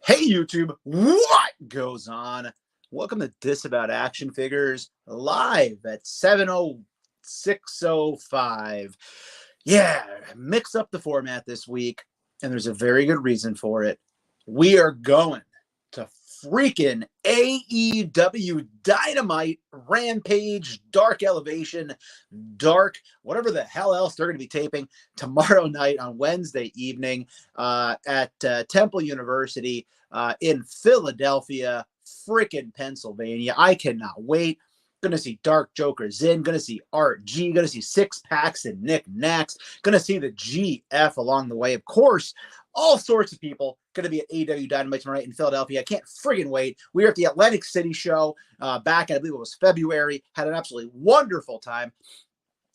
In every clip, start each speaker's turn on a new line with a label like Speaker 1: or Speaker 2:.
Speaker 1: Hey YouTube, what goes on? Welcome to This About Action Figures live at 7:06:05. Yeah, mix up the format this week, and there's a very good reason for it. We are going to freaking AEW Dynamite, Rampage, Dark Elevation, Dark, whatever the hell else they're going to be taping tomorrow night on Wednesday evening at Temple University in Philadelphia, freaking Pennsylvania. I cannot wait. Going to see Dark Joker Zin. Going to see Art G. Going to see Six Packs and Nick Nax. Going to see the GF along the way. Of course, all sorts of people going to be at AEW Dynamite tomorrow night in Philadelphia. I can't friggin' wait. We were at the Atlantic City show back in, I believe it was February. Had an absolutely wonderful time.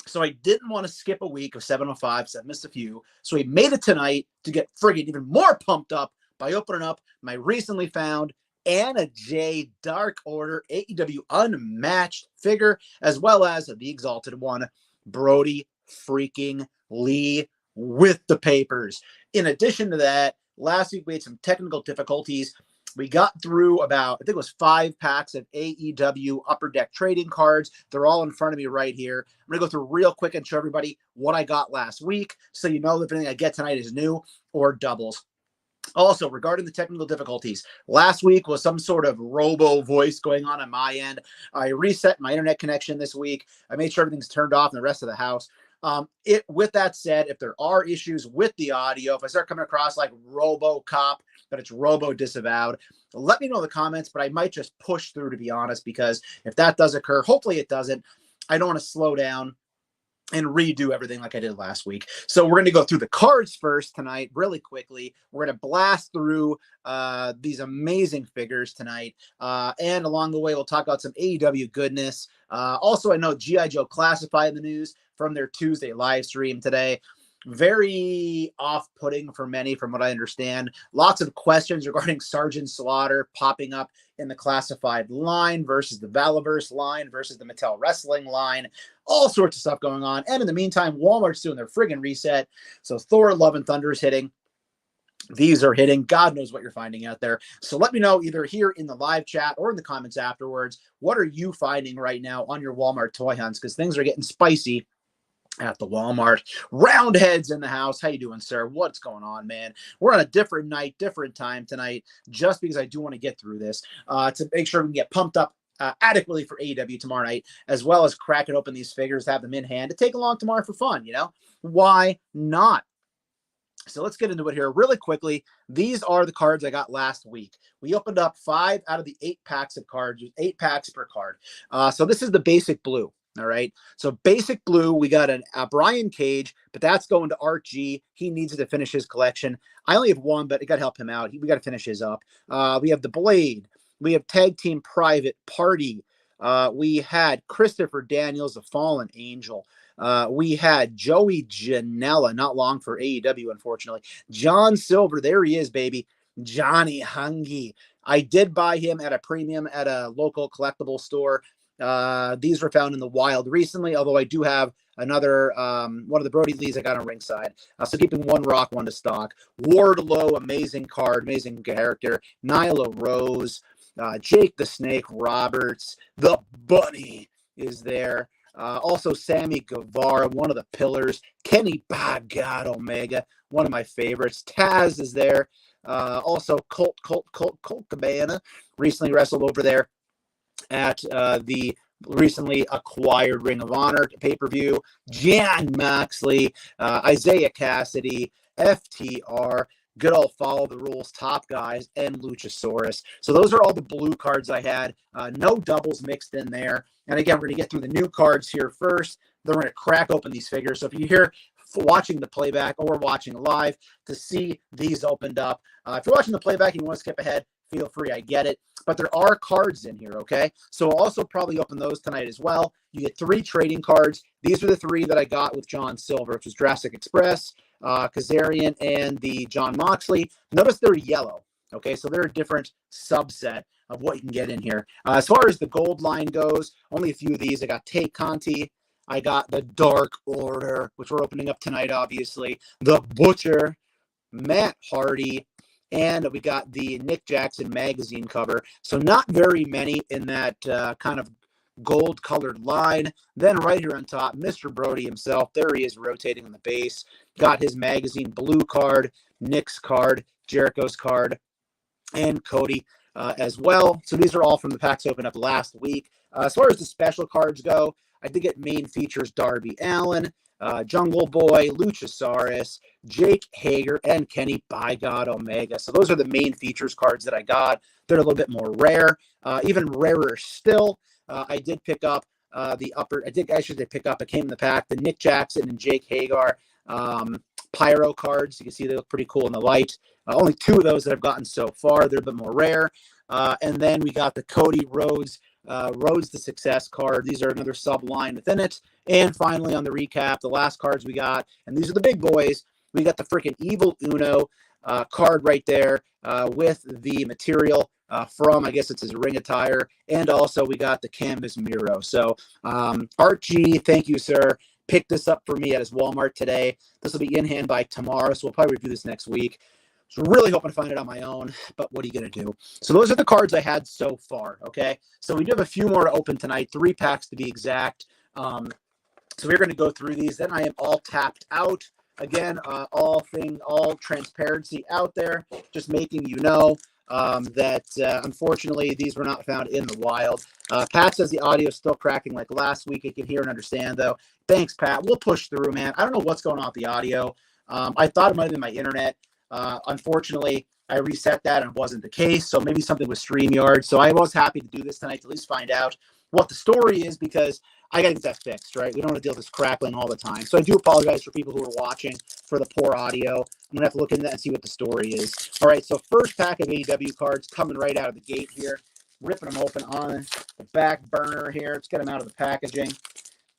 Speaker 1: So I didn't want to skip a week of 705, so I missed a few. So we made it tonight to get friggin' even more pumped up by opening up my recently found Anna J Dark Order AEW Unmatched figure, as well as the Exalted One, Brodie freaking Lee with the papers. In addition to that, last week we had some technical difficulties. We got through about, I think it was 5 packs of AEW Upper Deck trading cards. They're all in front of me right here. I'm going to go through real quick and show everybody what I got last week, so you know if anything I get tonight is new or doubles. Also, regarding the technical difficulties, last week was some sort of robo voice going on my end. I reset my internet connection this week. I made sure everything's turned off in the rest of the house. With that said, if there are issues with the audio, if I start coming across like RoboCop, but it's robo disavowed, let me know in the comments, but I might just push through, to be honest, because if that does occur, hopefully it doesn't. I don't want to slow down and redo everything like I did last week. So we're going to go through the cards first tonight really quickly. We're going to blast through these amazing figures tonight. And along the way, we'll talk about some AEW goodness. Also, I know G.I. Joe Classified in the news from their Tuesday live stream today. Very off-putting for many, from what I understand. Lots of questions regarding Sergeant Slaughter popping up in the classified line versus the Valaverse line versus the Mattel Wrestling line. All sorts of stuff going on. And in the meantime, Walmart's doing their friggin' reset. So Thor Love and Thunder is hitting. These are hitting. God knows what you're finding out there. So let me know either here in the live chat or in the comments afterwards. What are you finding right now on your Walmart toy hunts? Because things are getting spicy at the Walmart. Roundhead's in the house. How you doing, sir? What's going on, man? We're on a different night, different time tonight, just because I do want to get through this to make sure we can get pumped up adequately for AEW tomorrow night, as well as cracking open these figures, have them in hand to take along tomorrow for fun, you know? Why not? So let's get into it here really quickly. These are the cards I got last week. We opened up 5 out of the 8 packs of cards, 8 packs per card. So this is the basic blue. All right. So basic blue, we got a Brian Cage, but that's going to Art G. He needs to finish his collection. I only have one, but I got to help him out. We got to finish his up. We have the Blade. We have Tag Team Private Party. We had Christopher Daniels, the Fallen Angel. We had Joey Janela, not long for AEW, unfortunately. John Silver, there he is, baby. Johnny Hungy. I did buy him at a premium at a local collectible store. These were found in the wild recently, although I do have another one of the Brodie Lees I got on ringside. So keeping one rock, one to stock. Wardlow, amazing card, amazing character. Nyla Rose, Jake the Snake Roberts, the Bunny is there. Also Sammy Guevara, one of the pillars. Kenny God Omega, one of my favorites. Taz is there. Also Colt Cabana recently wrestled over there at the recently acquired Ring of Honor pay-per-view. Jan Moxley, Isaiah Cassidy, FTR, good old Follow the Rules top guys, and Luchasaurus. So those are all the blue cards I had. No doubles mixed in there. And again, we're going to get through the new cards here first. Then we're going to crack open these figures. So if you hear watching the playback or watching live to see these opened up, if you're watching the playback and you want to skip ahead, feel free, I get it. But there are cards in here, okay? So I'll also probably open those tonight as well. You get 3 trading cards. These are the 3 that I got with John Silver, which was Jurassic Express, Kazarian, and the John Moxley. Notice they're yellow, okay? So they're a different subset of what you can get in here. As far as the gold line goes, only a few of these. I got Tay Conti. I got the Dark Order, which we're opening up tonight, obviously. The Butcher, Matt Hardy, and we got the Nick Jackson magazine cover. So not very many in that kind of gold-colored line. Then right here on top, Mr. Brodie himself. There he is rotating on the base. Got his magazine blue card, Nick's card, Jericho's card, and Cody as well. So these are all from the packs opened up last week. As far as the special cards go, I did get main features Darby Allin, Jungle Boy, Luchasaurus, Jake Hager, and Kenny By God Omega. So those are the main features cards that I got. They're a little bit more rare. Even rarer still, I did pick up it came in the pack, the Nick Jackson and Jake Hager Pyro cards. You can see they look pretty cool in the light. Only 2 of those that I've gotten so far. They're a bit more rare. And then we got the Cody Rhodes to Success card. These are another sub line within it. And finally, on the recap, the last cards we got, and these are the big boys. We got the freaking Evil Uno card right there with the material from, I guess it's his ring attire. And also we got the Canvas Miro. So Archie, thank you, sir. Picked this up for me at his Walmart today. This will be in hand by tomorrow, so we'll probably review this next week. So really hoping to find it on my own, but what are you going to do? So those are the cards I had so far, okay? So we do have a few more to open tonight, 3 packs to be exact. So we're going to go through these. Then I am all tapped out. Again, all transparency out there, just making you know that unfortunately these were not found in the wild. Pat says the audio is still cracking like last week. I can hear and understand though. Thanks, Pat. We'll push through, man. I don't know what's going on with the audio. I thought it might have been my internet. Unfortunately, I reset that and it wasn't the case. So maybe something with StreamYard. So I was happy to do this tonight to at least find out what the story is, because I got to get that fixed, right? We don't want to deal with this crackling all the time. So I do apologize for people who are watching for the poor audio. I'm going to have to look into that and see what the story is. All right, so first pack of AEW cards coming right out of the gate here. Ripping them open on the back burner here. Let's get them out of the packaging.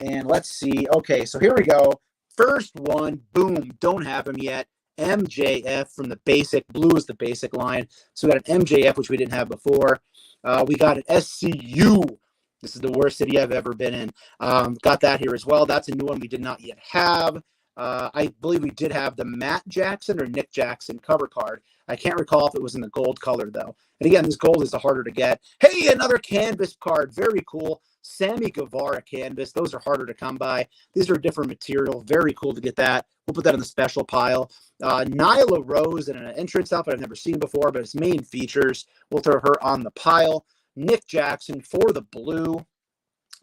Speaker 1: And let's see. Okay, so here we go. First one, boom, don't have him yet. MJF from the basic. Blue is the basic line. So we got an MJF, which we didn't have before. We got an SCU. This is the worst city I've ever been in. Got that here as well. That's a new one we did not yet have. I believe we did have the Matt Jackson or Nick Jackson cover card. I can't recall if it was in the gold color, though. And again, this gold is the harder to get. Hey, another canvas card. Very cool. Sammy Guevara canvas. Those are harder to come by. These are different material. Very cool to get that. We'll put that in the special pile. Nyla Rose in an entrance outfit I've never seen before, but it's main features. We'll throw her on the pile. Nick Jackson for the blue.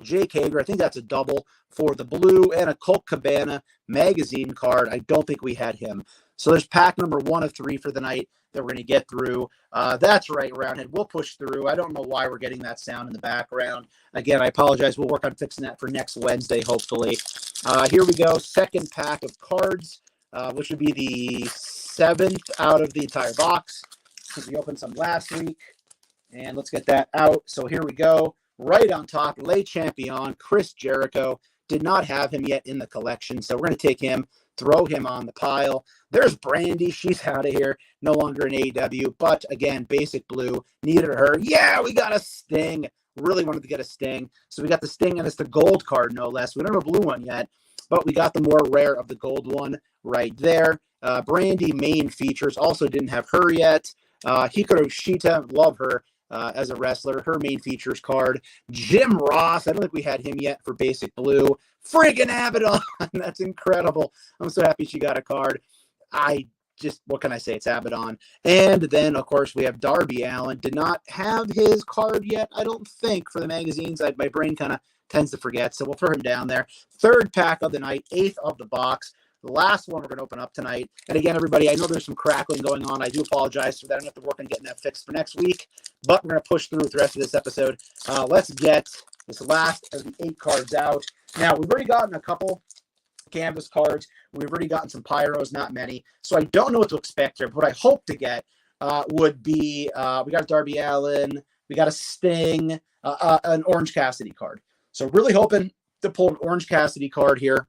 Speaker 1: Jake Hager, I think that's a double for the blue, and a Colt Cabana magazine card. I don't think we had him. So there's pack number 1 of 3 for the night that we're going to get through. That's right, Roundhead. We'll push through. I don't know why we're getting that sound in the background. Again, I apologize. We'll work on fixing that for next Wednesday, hopefully. Here we go. Second pack of cards, which would be the 7th out of the entire box. Since we opened some last week. And let's get that out. So here we go. Right on top, Le Champion, Chris Jericho. Did not have him yet in the collection. So we're going to take him, throw him on the pile. There's Brandy. She's out of here. No longer in AEW. But again, basic blue. Needed her. Yeah, we got a Sting. Really wanted to get a Sting. So we got the Sting, and it's the gold card, no less. We don't have a blue one yet. But we got the more rare of the gold one right there. Brandy, main features. Also didn't have her yet. Hikaru Shida, love her. As a wrestler, her main features card. Jim Ross, I don't think we had him yet for basic blue. Friggin' Abaddon, that's incredible. I'm so happy she got a card. What can I say? It's Abaddon. And then, of course, we have Darby Allin. Did not have his card yet, I don't think, for the magazines. My brain kind of tends to forget, so we'll throw him down there. Third pack of the night, 8th of the box. The last one we're going to open up tonight. And again, everybody, I know there's some crackling going on. I do apologize for that. I'm going to have to work on getting that fixed for next week. But we're going to push through with the rest of this episode. Let's get this last of the 8 cards out. Now, we've already gotten a couple canvas cards. We've already gotten some pyros, not many. So I don't know what to expect here. But what I hope to get would be, we got a Darby Allin, we got a Sting, an Orange Cassidy card. So really hoping to pull an Orange Cassidy card here.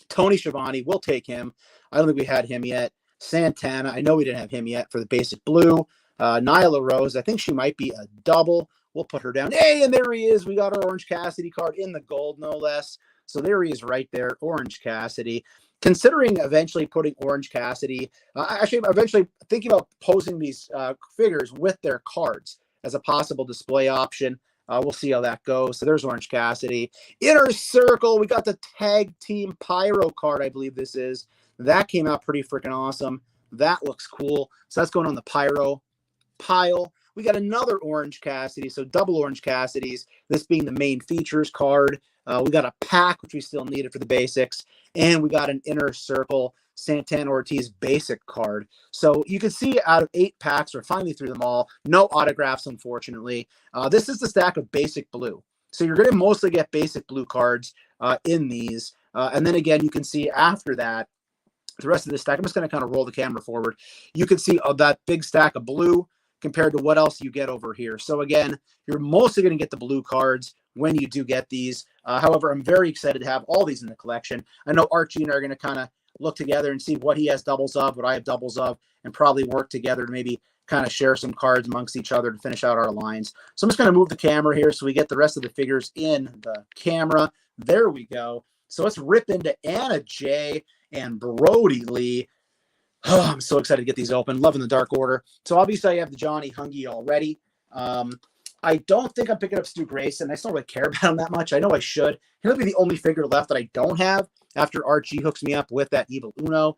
Speaker 1: Tony Schiavone, we'll take him. I don't think we had him yet. Santana, I know we didn't have him yet for the basic blue. Nyla Rose, I think she might be a double. We'll put her down. Hey, and there he is. We got our Orange Cassidy card in the gold, no less. So there he is right there, Orange Cassidy. considering eventually putting Orange Cassidy, actually eventually thinking about posing these figures with their cards as a possible display option. We'll see how that goes. So there's Orange Cassidy. Inner Circle, we got the Tag Team Pyro card, I believe this is. That came out pretty freaking awesome. That looks cool. So that's going on the Pyro pile. We got another Orange Cassidy, so double Orange Cassidys, this being the main features card. We got a pack, which we still needed for the basics, and we got an Inner Circle Santana Ortiz basic card. So you can see out of 8 packs, we're finally through them all. No autographs, unfortunately. This is the stack of basic blue. So you're going to mostly get basic blue cards in these. And then again, you can see after that, the rest of the stack, I'm just going to kind of roll the camera forward. You can see that big stack of blue compared to what else you get over here. So again, you're mostly going to get the blue cards when you do get these. However, I'm very excited to have all these in the collection. I know Archie and I are going to kind of look together and see what he has doubles of, what I have doubles of, and probably work together to maybe kind of share some cards amongst each other to finish out our lines. So I'm just going to move the camera here so we get the rest of the figures in the camera. There we go. So let's rip into Anna Jay and Brodie Lee. Oh, I'm so excited to get these open. Loving the Dark Order. So obviously I have the Johnny Hungy already. I don't think I'm picking up Stu Grayson. I still don't really care about him that much. I know I should. He'll be the only figure left that I don't have after Archie hooks me up with that Evil Uno.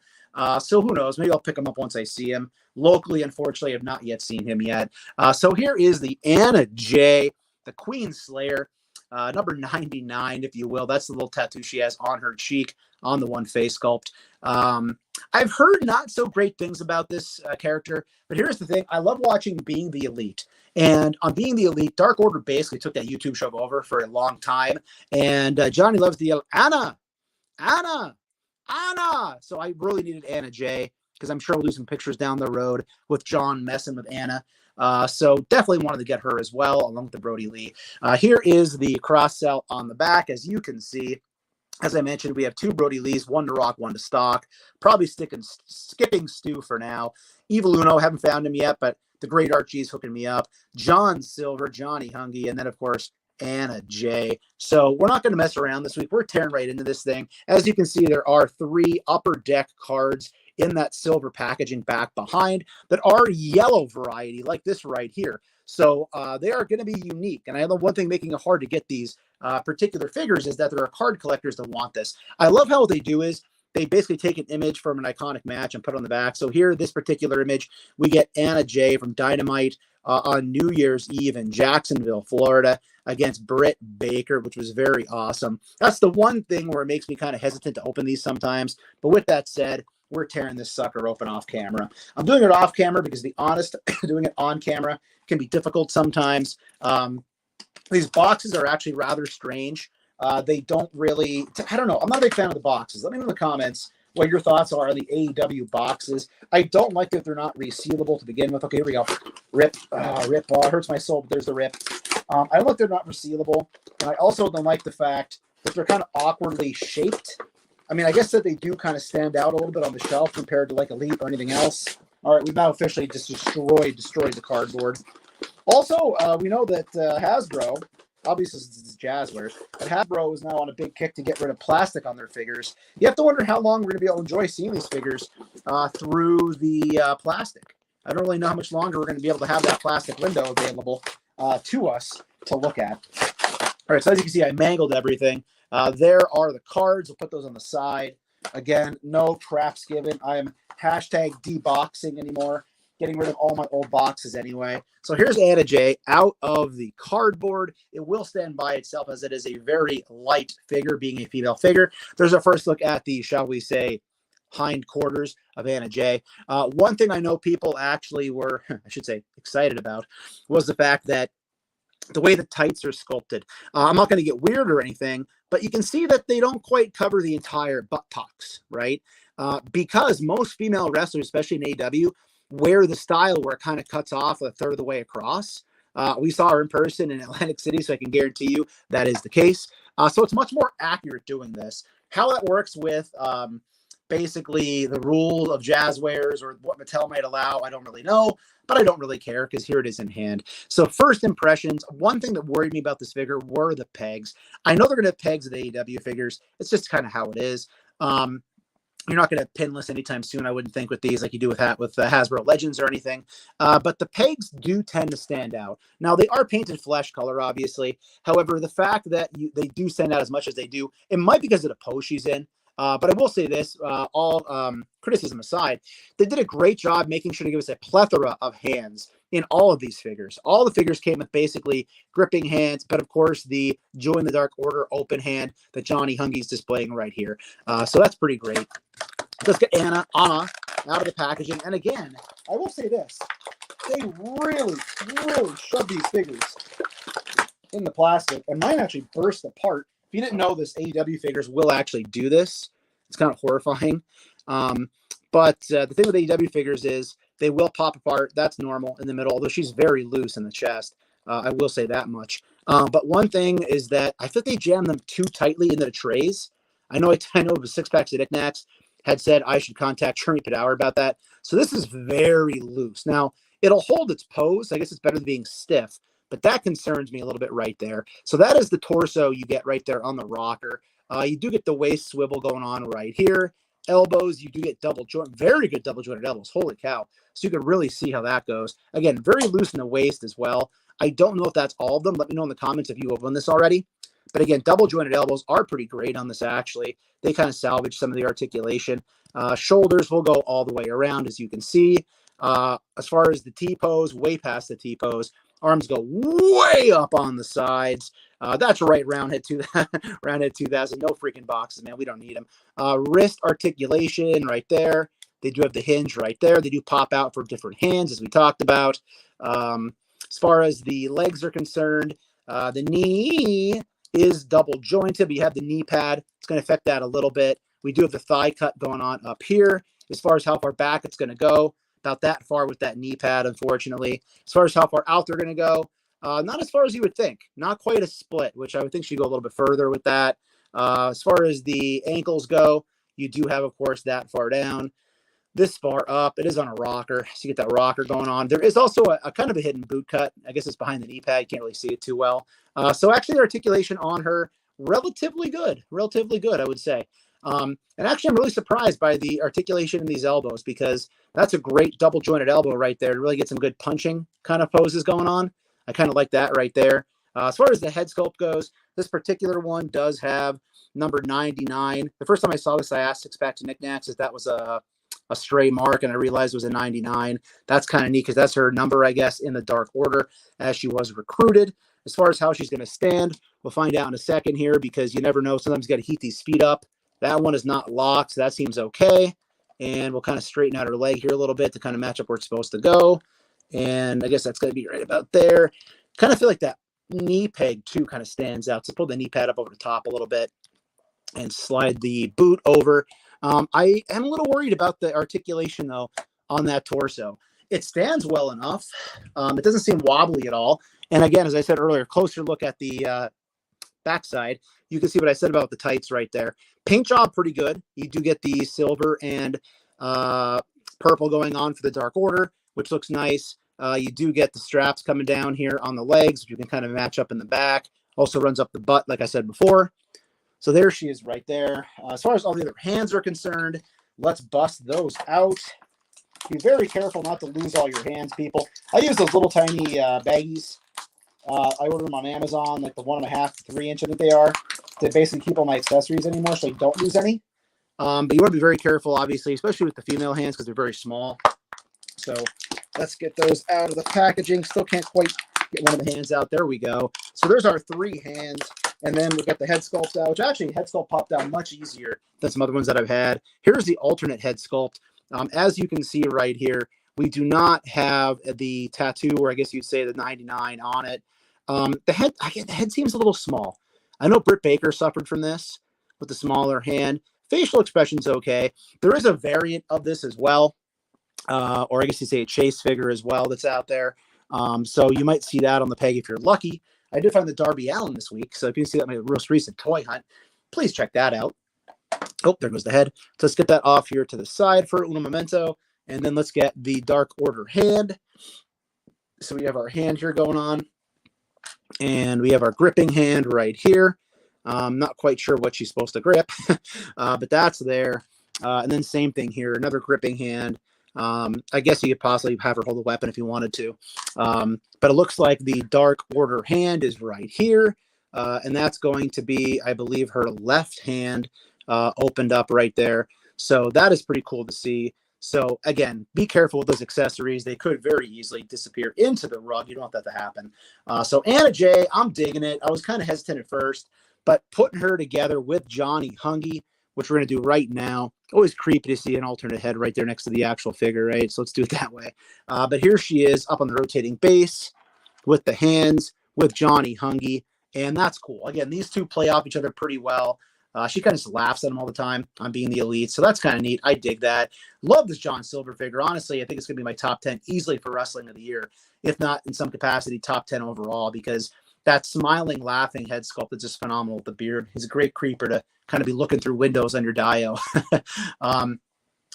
Speaker 1: So who knows? Maybe I'll pick him up once I see him. Locally, unfortunately, I have not yet seen him yet. So here is the Anna Jay, the Queen Slayer, number 99, if you will. That's the little tattoo she has on her cheek on the one face sculpt. I've heard not so great things about this character, but here's the thing. I love watching Being the Elite. And on Being the Elite, Dark Order basically took that YouTube show over for a long time. And Johnny loves to yell, Anna, Anna, Anna. So I really needed Anna Jay because I'm sure we'll do some pictures down the road with John messing with Anna. So definitely wanted to get her as well, along with the Brodie Lee. Here is the cross sell on the back. As you can see, as I mentioned, we have 2 Brodie Lees, 1 to rock, 1 to stock. Probably skipping Stu for now. Evil Uno, haven't found him yet, but the Great Archie's hooking me up. John Silver, Johnny Hungy, and then, of course, Anna Jay. So we're not going to mess around this week. We're tearing right into this thing. As you can see, there are 3 Upper Deck cards in that silver packaging back behind that are yellow variety, like this right here. So they are going to be unique. And I know one thing making it hard to get these particular figures is that there are card collectors that want this. I love how what they do is they basically take an image from an iconic match and put it on the back. So here, this particular image, we get Anna Jay from Dynamite on New Year's Eve in Jacksonville, Florida, against Britt Baker, which was very awesome. That's the one thing where it makes me kind of hesitant to open these sometimes. But with that said, we're tearing this sucker open off camera. I'm doing it off camera because, to be honest, doing it on camera can be difficult sometimes. These boxes are actually rather strange. They don't really, I don't know. I'm not a big fan of the boxes. Let me know in the comments what your thoughts are on the AEW boxes. I don't like that they're not resealable to begin with. Okay, here we go. Rip. Rip. Oh, it hurts my soul, but there's the rip. I don't like they're not resealable. And I also don't like the fact that they're kind of awkwardly shaped. I mean, I guess that they do kind of stand out a little bit on the shelf compared to like Elite or anything else. All right, we've now officially just destroyed the cardboard. Also, we know that Hasbro, obviously this is Jazzwares, but Hasbro is now on a big kick to get rid of plastic on their figures. You have to wonder how long we're going to be able to enjoy seeing these figures through the plastic. I don't really know how much longer we're going to be able to have that plastic window available to us to look at. All right, so as you can see, I mangled everything. There are the cards. We'll put those on the side. Again, no craps given. I am hashtag deboxing anymore. Getting rid of all my old boxes anyway. So here's Anna Jay out of the cardboard. It will stand by itself as it is a very light figure, being a female figure. There's our first look at the, shall we say, hindquarters of Anna Jay. One thing I know people actually were, I should say, excited about was the fact that the way the tights are sculpted. I'm not going to get weird or anything, but you can see that they don't quite cover the entire buttocks, right? Because most female wrestlers, especially in AEW, wear the style where it kind of cuts off a third of the way across. We saw her in person in Atlantic City, so I can guarantee you that is the case. So it's much more accurate doing this. How that works with basically the rule of Jazzwares or what Mattel might allow, I don't really know, but I don't really care because here it is in hand. So first impressions, one thing that worried me about this figure were the pegs. I know they're going to have pegs at AEW figures. It's just kind of how it is. You're not going to pinless anytime soon, I wouldn't think, with these like you do with Hasbro Legends or anything. But the pegs do tend to stand out. Now, they are painted flesh color, obviously. However, the fact that they do stand out as much as they do, it might be because of the pose she's in. But I will say this, all criticism aside, they did a great job making sure to give us a plethora of hands in all of these figures. All the figures came with basically gripping hands, but of course the Join the Dark Order open hand that Johnny Hungy's displaying right here. So that's pretty great. Let's get Anna out of the packaging. And again, I will say this. They really shove these figures in the plastic. And mine actually burst apart. If you didn't know this, AEW figures will actually do this. It's kind of horrifying. But the thing with AEW figures is they will pop apart. That's normal in the middle, although she's very loose in the chest. I will say that much. But one thing is that I think they jammed them too tightly into the trays. I know it was Six Packs at Knickknacks had said I should contact Cherny Padawer about that. So this is very loose. Now, it'll hold its pose. I guess it's better than being stiff, but that concerns me a little bit right there. So that is the torso you get right there on the rocker. You do get the waist swivel going on right here. Elbows, you do get double joint, very good double jointed elbows. Holy cow. So you can really see how that goes. Again, very loose in the waist as well. I don't know if that's all of them. Let me know in the comments if you have won this already. But again, double jointed elbows are pretty great on this, actually. They kind of salvage some of the articulation. Shoulders will go all the way around, as you can see. As far as the T-pose, way past the T-pose. Arms go way up on the sides. That's right, Roundhead 2000. No freaking boxes, man. We don't need them. Wrist articulation right there. They do have the hinge right there. They do pop out for different hands, as we talked about. As far as the legs are concerned, the knee is double jointed, but you have the knee pad. It's going to affect that a little bit. We do have the thigh cut going on up here. As far as how far back it's going to go, about that far with that knee pad, unfortunately. As far as how far out they're going to go, not as far as you would think. Not quite a split, which I would think should go a little bit further with that. As far as the ankles go, you do have, of course, that far down. This far up, it is on a rocker, so you get that rocker going on. There is also a kind of a hidden boot cut. I guess it's behind the knee pad. You can't really see it too well. So actually, the articulation on her, relatively good, I would say. And actually, I'm really surprised by the articulation in these elbows because that's a great double jointed elbow right there to really get some good punching kind of poses going on. I kind of like that right there. As far as the head sculpt goes, this particular one does have number 99. The first time I saw this, I asked Six Packs and Knickknacks if that was a stray mark, and I realized it was a 99. That's kind of neat because that's her number, I guess, in the Dark Order as she was recruited. As far as how she's going to stand, we'll find out in a second here because you never know. Sometimes you got to heat these feet up. That one is not locked, so that seems okay. And we'll kind of straighten out her leg here a little bit to kind of match up where it's supposed to go. And I guess that's going to be right about there. Kind of feel like that knee peg, too, kind of stands out. So pull the knee pad up over the top a little bit and slide the boot over. I am a little worried about the articulation, though, on that torso. It stands well enough. It doesn't seem wobbly at all. And again, as I said earlier, closer look at the backside, you can see what I said about the tights right there. Paint job, pretty good. You do get the silver and purple going on for the Dark Order, which looks nice. You do get the straps coming down here on the legs, which you can kind of match up in the back. Also runs up the butt, like I said before. So there she is right there. As far as all the other hands are concerned, let's bust those out. Be very careful not to lose all your hands, people. I use those little tiny baggies. I order them on Amazon, like the 1.5 to 3 inch, I think they are, to basically keep all my accessories anymore so I don't lose any. But you want to be very careful, obviously, especially with the female hands because they're very small. So let's get those out of the packaging. Still can't quite get one of the hands out. There we go. So there's our 3 hands. And then we've got the head sculpt out, which actually head sculpt popped out much easier than some other ones that I've had. Here's the alternate head sculpt. As you can see right here, we do not have the tattoo, or I guess you'd say the 99 on it. The head seems a little small. I know Britt Baker suffered from this with the smaller hand. Facial expression's okay. There is a variant of this as well, or I guess you'd say a chase figure as well that's out there. So you might see that on the peg if you're lucky. I did find the Darby Allin this week, so if you see that in my most recent toy hunt, please check that out. Oh, there goes the head. So let's get that off here to the side for uno memento, and then let's get the Dark Order hand. So we have our hand here going on, and we have our gripping hand right here. I'm not quite sure what she's supposed to grip, but that's there. And then same thing here, another gripping hand. I guess you could possibly have her hold the weapon if you wanted to. But it looks like the Dark Order hand is right here. And that's going to be, I believe, her left hand opened up right there. So that is pretty cool to see. So again, be careful with those accessories. They could very easily disappear into the rug. You don't want that to happen. So Anna Jay, I'm digging it. I was kind of hesitant at first, but putting her together with Johnny Hungy, which we're going to do right now. Always creepy to see an alternate head right there next to the actual figure, right? So let's do it that way. But here she is up on the rotating base with the hands, with Johnny Hungy, and that's cool. Again, these two play off each other pretty well. She kind of just laughs at him all the time on being the elite, so that's kind of neat. I dig that. Love this John Silver figure. Honestly, I think it's going to be my top 10 easily for Wrestling of the Year, if not in some capacity, top 10 overall, because that smiling, laughing head sculpt is just phenomenal with the beard. He's a great creeper to kind of be looking through windows on your dio.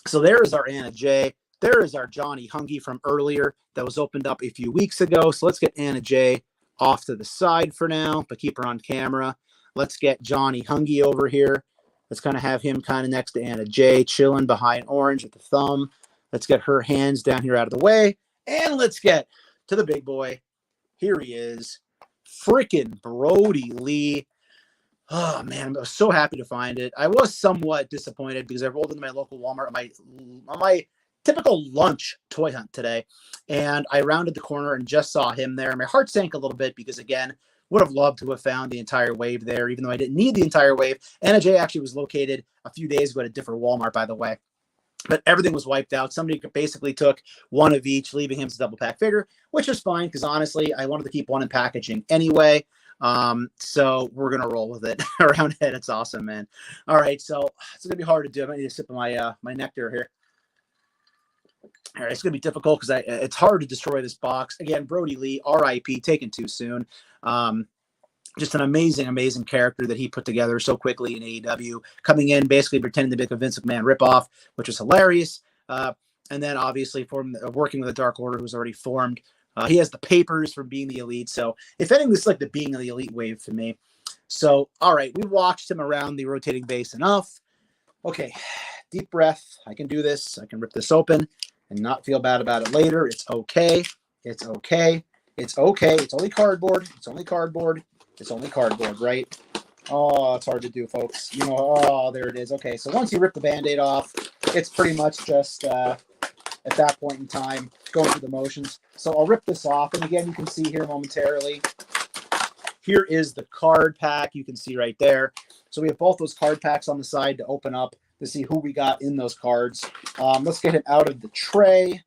Speaker 1: So there is our Anna Jay. There is our Johnny Hungy from earlier that was opened up a few weeks ago. So let's get Anna Jay off to the side for now, but keep her on camera. Let's get Johnny Hungy over here. Let's kind of have him kind of next to Anna Jay, chilling behind Orange with the thumb. Let's get her hands down here out of the way. And let's get to the big boy. Here he is. Freaking Brodie Lee. Oh, man, I was so happy to find it. I was somewhat disappointed because I rolled into my local Walmart on my typical lunch toy hunt today, and I rounded the corner and just saw him there. My heart sank a little bit because, again, would have loved to have found the entire wave there, even though I didn't need the entire wave. Anna Jay actually was located a few days ago at a different Walmart, by the way. But everything was wiped out. Somebody basically took one of each, leaving him as a double pack figure, which is fine because honestly, I wanted to keep one in packaging anyway. So we're gonna roll with it around it. It's awesome, man. All right, so it's gonna be hard to do. I need to sip of my nectar here. All right, it's gonna be difficult because it's hard to destroy this box. Again, Brodie Lee, R.I.P. Taken too soon. Just an amazing, amazing character that he put together so quickly in AEW, coming in basically pretending to be a Vince McMahon ripoff, which was hilarious. And then obviously working with the Dark Order, who's already formed. He has the papers from being the elite. So if anything, this is like the being the elite wave for me. So, all right, we watched him around the rotating base enough. Okay, deep breath. I can do this. I can rip this open and not feel bad about it later. It's okay. It's okay. It's okay. It's only cardboard. It's only cardboard. It's only cardboard, right? Oh, it's hard to do, folks. You know, oh, there it is. Okay, so once you rip the Band-Aid off, it's pretty much just, at that point in time, going through the motions. So I'll rip this off. And again, you can see here momentarily, here is the card pack. You can see right there. So we have both those card packs on the side to open up to see who we got in those cards. Let's get him out of the tray.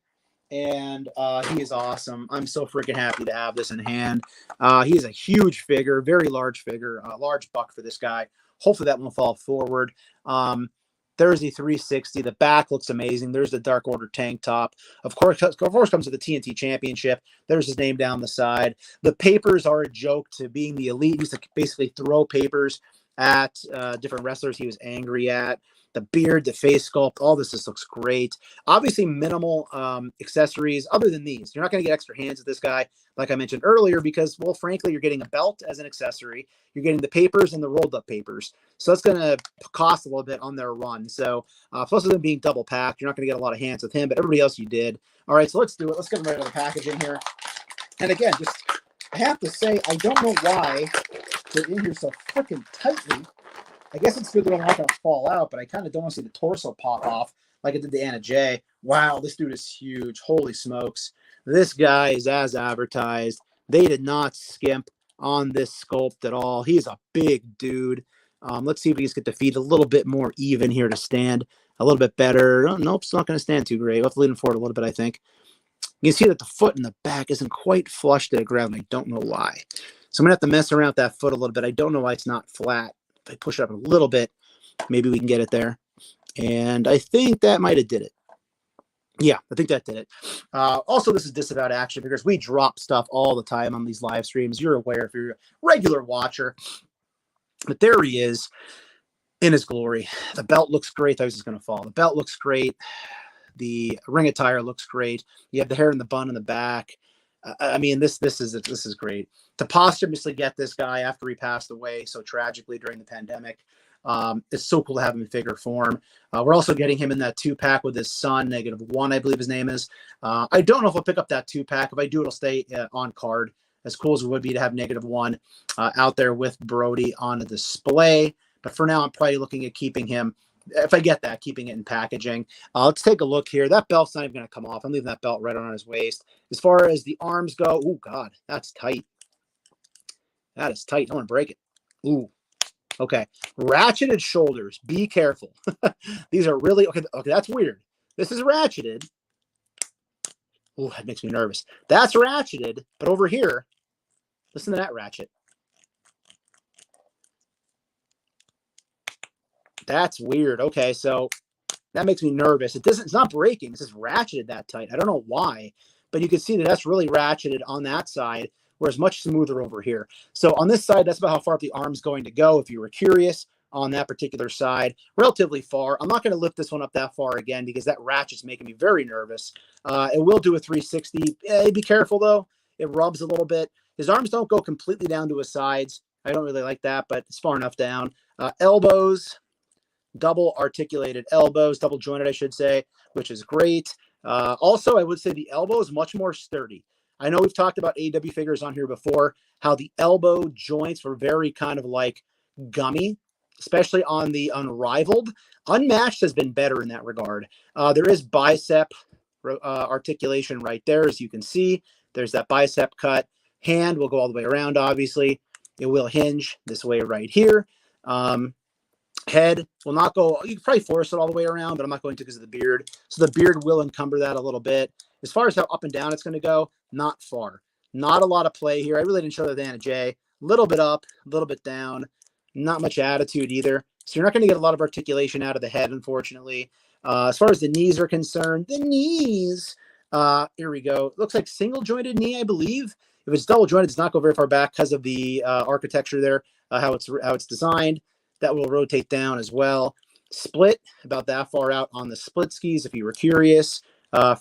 Speaker 1: And he is awesome. I'm so freaking happy to have this in hand. He is a huge figure, very large figure, large buck for this guy. Hopefully that won't fall forward. There's the 360. The back looks amazing. There's the Dark Order tank top. Of course comes with the TNT Championship. There's his name down the side. The papers are a joke to being the elite. He used to basically throw papers at different wrestlers he was angry at. The beard, the face sculpt, all this just looks great. Obviously, minimal accessories other than these. You're not going to get extra hands with this guy, like I mentioned earlier, because, well, frankly, you're getting a belt as an accessory. You're getting the papers and the rolled up papers. So that's going to cost a little bit on their run. So plus of them being double packed, you're not going to get a lot of hands with him, but everybody else you did. All right, so let's do it. Let's get right out of the packaging here. And again, I have to say, I don't know why they're in here so freaking tightly. I guess it's good that I'm not going to fall out, but I kind of don't want to see the torso pop off like it did to Anna Jay. Wow, this dude is huge. Holy smokes. This guy is as advertised. They did not skimp on this sculpt at all. He's a big dude. Let's see if we just get the feet a little bit more even here to stand a little bit better. Oh, nope, it's not going to stand too great. We'll have to lean forward a little bit, I think. You can see that the foot in the back isn't quite flush to the ground. I don't know why. So I'm going to have to mess around with that foot a little bit. I don't know why it's not flat. If I push it up a little bit, maybe we can get it there. And I think that might have did it. Yeah, I think that did it. Also, this is Disavowed Action because we drop stuff all the time on these live streams. You're aware if you're a regular watcher. But there he is in his glory. The belt looks great. I thought he was going to fall. The belt looks great. The ring attire looks great. You have the hair in the bun in the back. I mean, this is great. To posthumously get this guy after he passed away so tragically during the pandemic, It's so cool to have him in figure form. We're also getting him in that 2-pack with his son, -1, I believe his name is. I don't know if I'll pick up that 2-pack. If I do, it'll stay on card. As cool as it would be to have -1 out there with Brodie on a display. But for now, I'm probably looking at keeping him. If I get that, keeping it in packaging. Let's take a look here. That belt's not even going to come off. I'm leaving that belt right on his waist. As far as the arms go, oh, God, that's tight. That is tight. I want to break it. Ooh. Okay. Ratcheted shoulders. Be careful. These are really, okay, that's weird. This is ratcheted. Oh, that makes me nervous. That's ratcheted, but over here, listen to that ratchet. That's weird. Okay, so that makes me nervous. It's not breaking. It's just ratcheted that tight. I don't know why, but you can see that that's really ratcheted on that side, whereas much smoother over here. So on this side, that's about how far up the arm's going to go. If you were curious, on that particular side, relatively far. I'm not going to lift this one up that far again because that ratchet's making me very nervous. It will do a 360. Be careful though. It rubs a little bit. His arms don't go completely down to his sides. I don't really like that, but it's far enough down. Elbows, double articulated elbows, double jointed, I should say, which is great. Also, I would say the elbow is much more sturdy. I know we've talked about AEW figures on here before, how the elbow joints were very kind of like gummy, especially on the Unrivaled. Unmatched has been better in that regard. There is bicep articulation right there, as you can see. There's that bicep cut. Hand will go all the way around, obviously. It will hinge this way right here. Head will not go, you can probably force it all the way around, but I'm not going to because of the beard. So the beard will encumber that a little bit. As far as how up and down it's going to go, not far. Not a lot of play here. I really didn't show that to Anna J. A little bit up, a little bit down. Not much attitude either. So you're not going to get a lot of articulation out of the head, unfortunately. As far as the knees are concerned, the knees, here we go. It looks like single jointed knee, I believe. If it's double jointed, it does not go very far back because of the architecture there, how it's designed. That will rotate down as well. Split about that far out on the split skis, if you were curious.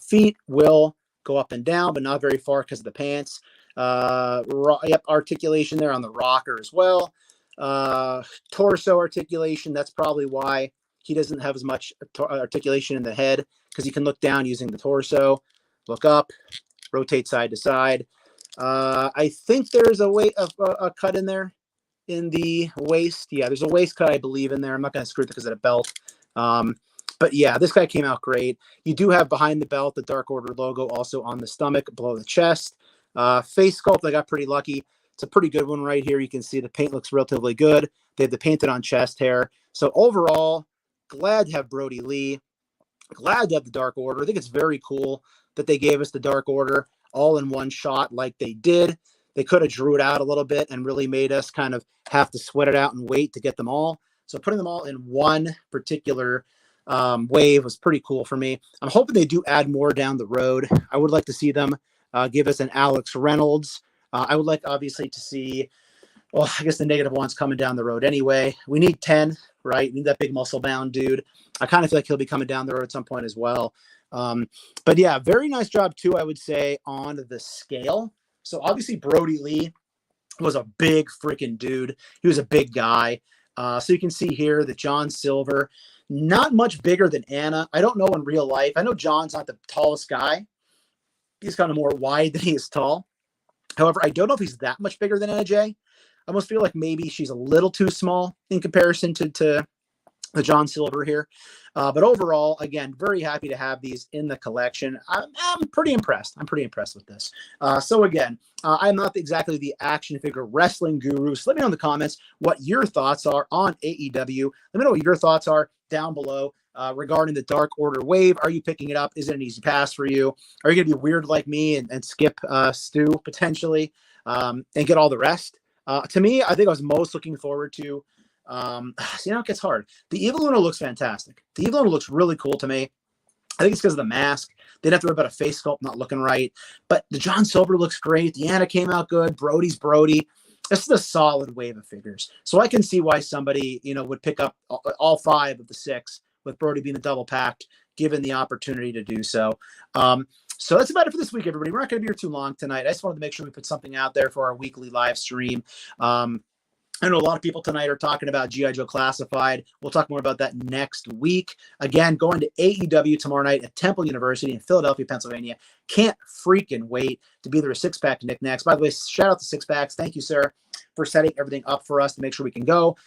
Speaker 1: Feet will go up and down, but not very far because of the pants. Yep, articulation there on the rocker as well. Torso articulation, that's probably why he doesn't have as much articulation in the head, because he can look down using the torso, look up, rotate side to side. I think there's a cut in there in the waist. Yeah, there's a waist cut, I believe, in there. I'm not going to screw it because of the belt. But yeah, this guy came out great. You do have behind the belt the Dark Order logo also on the stomach, below the chest. Face sculpt, I got pretty lucky. It's a pretty good one right here. You can see the paint looks relatively good. They have the painted on chest hair. So overall, glad to have Brodie Lee. Glad to have the Dark Order. I think it's very cool that they gave us the Dark Order all in one shot like they did. They could have drew it out a little bit and really made us kind of have to sweat it out and wait to get them all. So putting them all in one particular wave was pretty cool for me. I'm hoping they do add more down the road. I would like to see them give us an Alex Reynolds. I would like, obviously, to see, well, I guess the -1's coming down the road anyway. We need 10, right? We need that big muscle-bound dude. I kind of feel like he'll be coming down the road at some point as well. But yeah, very nice job, too, I would say, on the scale. So obviously Brodie Lee was a big freaking dude. He was a big guy. So you can see here that John Silver, not much bigger than Anna. I don't know in real life. I know John's not the tallest guy. He's kind of more wide than he is tall. However, I don't know if he's that much bigger than Anna J. I almost feel like maybe she's a little too small in comparison to the John Silver here. But overall, again, very happy to have these in the collection. I'm pretty impressed. I'm pretty impressed with this. So again, I'm not exactly the action figure wrestling guru. So let me know in the comments what your thoughts are on AEW. Let me know what your thoughts are down below regarding the Dark Order wave. Are you picking it up? Is it an easy pass for you? Are you going to be weird like me and skip Stu potentially and get all the rest? To me, I think I was most looking forward to see, now it gets hard. The Evil Uno looks fantastic. The Evil Uno looks really cool to me. I think it's because of the mask. They didn't have to worry about a face sculpt not looking right. But the John Silver looks great. The Anna came out good. Brodie's Brodie. This is a solid wave of figures. So I can see why somebody, would pick up all 5 of the 6, with Brodie being a double packed, given the opportunity to do so. So that's about it for this week, everybody. We're not going to be here too long tonight. I just wanted to make sure we put something out there for our weekly live stream. I know a lot of people tonight are talking about G.I. Joe Classified. We'll talk more about that next week. Again, going to AEW tomorrow night at Temple University in Philadelphia, Pennsylvania. Can't freaking wait to be there with Six Pack Knickknacks. By the way, shout out to Six Packs. Thank you, sir, for setting everything up for us to make sure we can go.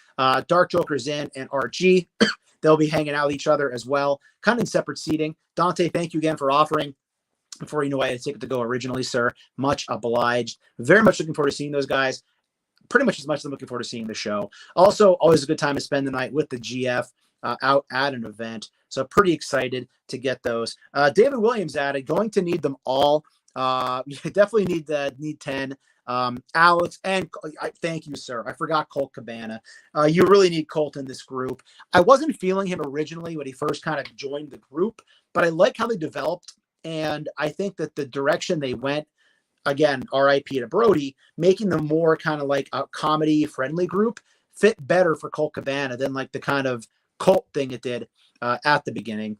Speaker 1: Dark Joker's in and RG. They'll be hanging out with each other as well, kind of in separate seating. Dante, thank you again for offering. Before you know, I had a ticket to go originally, sir. Much obliged. Very much looking forward to seeing those guys. Pretty much as much as I'm looking forward to seeing the show. Also, always a good time to spend the night with the GF out at an event. So pretty excited to get those. David Williams added, going to need them all. You definitely need 10. Alex, and thank you, sir. I forgot Colt Cabana. You really need Colt in this group. I wasn't feeling him originally when he first kind of joined the group, but I like how they developed. And I think that the direction they went, again, RIP to Brodie, making them more kind of like a comedy friendly group fit better for Colt Cabana than like the kind of cult thing it did at the beginning.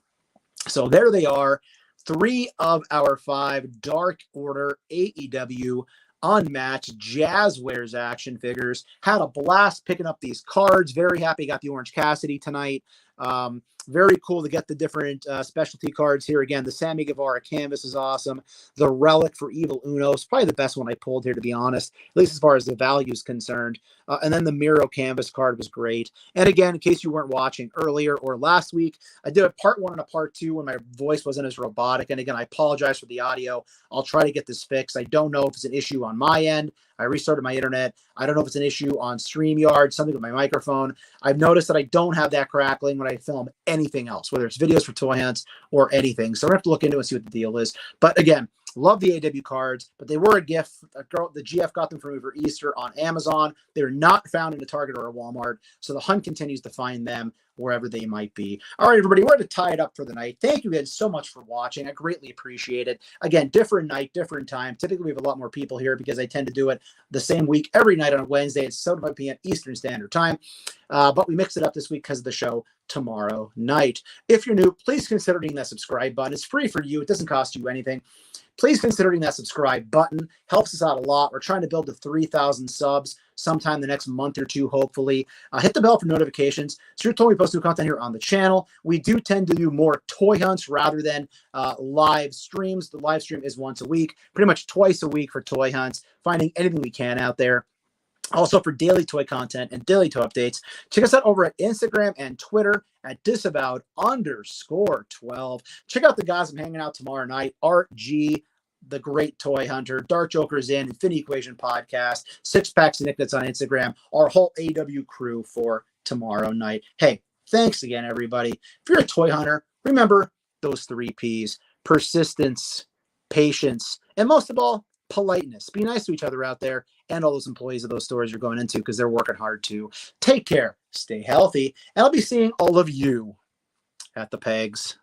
Speaker 1: So there they are. 3 of our 5 Dark Order AEW Unmatched Jazzwares action figures. Had a blast picking up these cards. Very happy got the Orange Cassidy tonight. Very cool to get the different specialty cards here. Again, the Sammy Guevara canvas is awesome. The Relic for Evil Uno is probably the best one I pulled here, to be honest, at least as far as the value is concerned. And then the Miro canvas card was great. And again, in case you weren't watching earlier or last week, I did a part 1 and a part 2 when my voice wasn't as robotic. And again, I apologize for the audio. I'll try to get this fixed. I don't know if it's an issue on my end. I restarted my internet. I don't know if it's an issue on StreamYard, something with my microphone. I've noticed that I don't have that crackling when I film anything else, whether it's videos for Toy Hunts or anything. So we're going to have to look into it and see what the deal is. But again, love the AW cards, but they were a gift. The GF got them for me for Easter on Amazon. They're not found in a Target or a Walmart. So the hunt continues to find them wherever they might be. All right, everybody, we're going to tie it up for the night. Thank you guys so much for watching. I greatly appreciate it. Again, different night, different time. Typically, we have a lot more people here because I tend to do it the same week every night on a Wednesday at 7 p.m. Eastern Standard Time. But we mixed it up this week because of the show tomorrow night. If you're new, please consider hitting that subscribe button. It's free for you. It doesn't cost you anything. Please consider hitting that subscribe button. Helps us out a lot. We're trying to build to 3,000 subs sometime the next month or two, hopefully. Hit the bell for notifications. So you're told we post new content here on the channel. We do tend to do more toy hunts rather than live streams. The live stream is once a week, pretty much twice a week for toy hunts, finding anything we can out there. Also, for daily toy content and daily toy updates, check us out over at Instagram and Twitter at disavowed_12. Check out the guys I'm hanging out tomorrow night. Art G, the Great Toy Hunter, Dark Joker's in, Infinity Equation Podcast, Six Packs and Knickknacks on Instagram, our whole AW crew for tomorrow night. Hey, thanks again, everybody. If you're a toy hunter, remember those 3 Ps: persistence, patience, and most of all, politeness. Be nice to each other out there and all those employees of those stores you're going into because they're working hard too. Take care, stay healthy, and I'll be seeing all of you at the pegs.